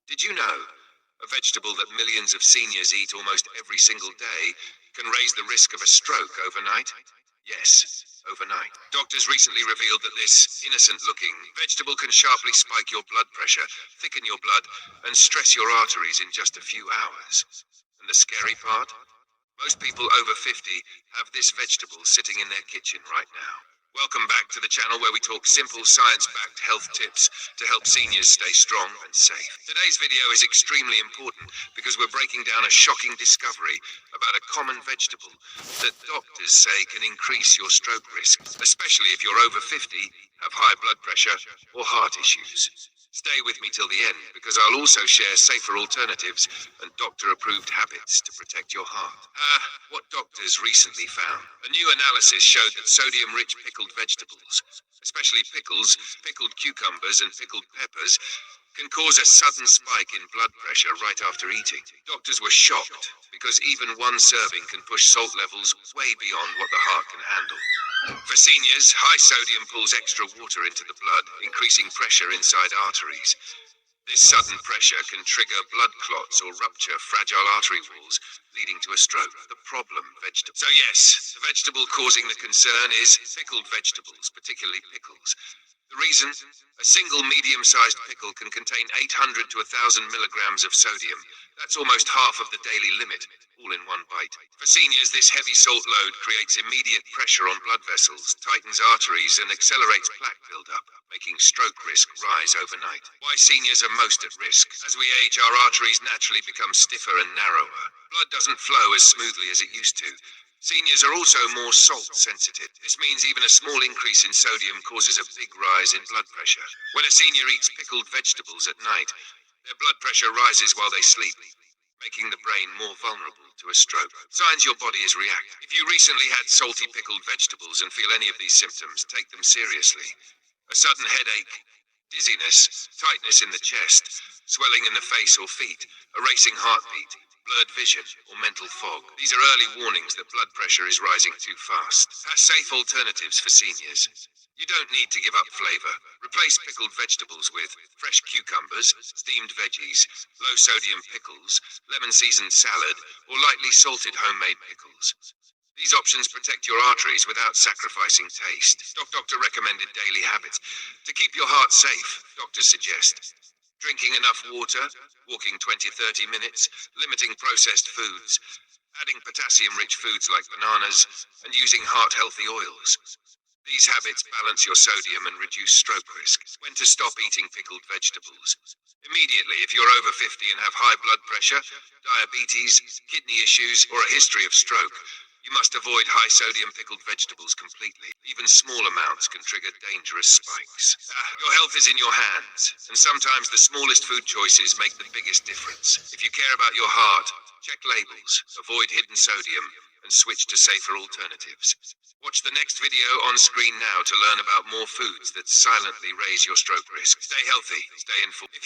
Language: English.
Did you know a vegetable that millions of seniors eat almost every single day can raise the risk of a stroke overnight? Yes, overnight. Doctors recently revealed that this innocent-looking vegetable can sharply spike your blood pressure, thicken your blood, and stress your arteries in just a few hours. And the scary part? Most people over 50 have this vegetable sitting in their kitchen right now. Welcome back to the channel where we talk simple science-backed health tips to help seniors stay strong and safe. Today's video is extremely important because we're breaking down a shocking discovery about a common vegetable that doctors say can increase your stroke risk, especially if you're over 50, have high blood pressure, or heart issues. Stay with me till the end because I'll also share safer alternatives and doctor-approved habits to protect your heart. What doctors recently found. A new analysis showed that sodium-rich pickled vegetables, especially pickles, pickled cucumbers, and pickled peppers, can cause a sudden spike in blood pressure right after eating. Doctors were shocked because even one serving can push salt levels way beyond what the heart can handle. For seniors, high sodium pulls extra water into the blood, increasing pressure inside arteries. This sudden pressure can trigger blood clots or rupture fragile artery walls, leading to a stroke. The problem, vegetable. So yes, the vegetable causing the concern is pickled vegetables, particularly pickles. The reason? A single medium-sized pickle can contain 800 to 1,000 milligrams of sodium. That's almost half of the daily limit, all in one bite. For seniors, this heavy salt load creates immediate pressure on blood vessels, tightens arteries, and accelerates plaque buildup, making stroke risk rise overnight. Why seniors are most at risk. As we age, our arteries naturally become stiffer and narrower. Blood doesn't flow as smoothly as it used to. Seniors are also more salt sensitive. This means even a small increase in sodium causes a big rise in blood pressure. When a senior eats pickled vegetables at night, their blood pressure rises while they sleep, making the brain more vulnerable to a stroke. Signs your body is reacting. If you recently had salty pickled vegetables and feel any of these symptoms, take them seriously. A sudden headache, dizziness, tightness in the chest, swelling in the face or feet, a racing heartbeat, blurred vision, or mental fog. These are early warnings that blood pressure is rising too fast. Have safe alternatives for seniors. You don't need to give up flavor. Replace pickled vegetables with fresh cucumbers, steamed veggies, low-sodium pickles, lemon-seasoned salad, or lightly salted homemade pickles. These options protect your arteries without sacrificing taste. Doctor-recommended daily habits. To keep your heart safe, doctors suggest drinking enough water, walking 20-30 minutes, limiting processed foods, adding potassium-rich foods like bananas, and using heart-healthy oils. These habits balance your sodium and reduce stroke risk. When to stop eating pickled vegetables? Immediately, if you're over 50 and have high blood pressure, diabetes, kidney issues, or a history of stroke, you must avoid high-sodium pickled vegetables completely. Even small amounts can trigger dangerous spikes. Your health is in your hands, and sometimes the smallest food choices make the biggest difference. If you care about your heart, check labels, avoid hidden sodium, and switch to safer alternatives. Watch the next video on screen now to learn about more foods that silently raise your stroke risk. Stay healthy, stay informed.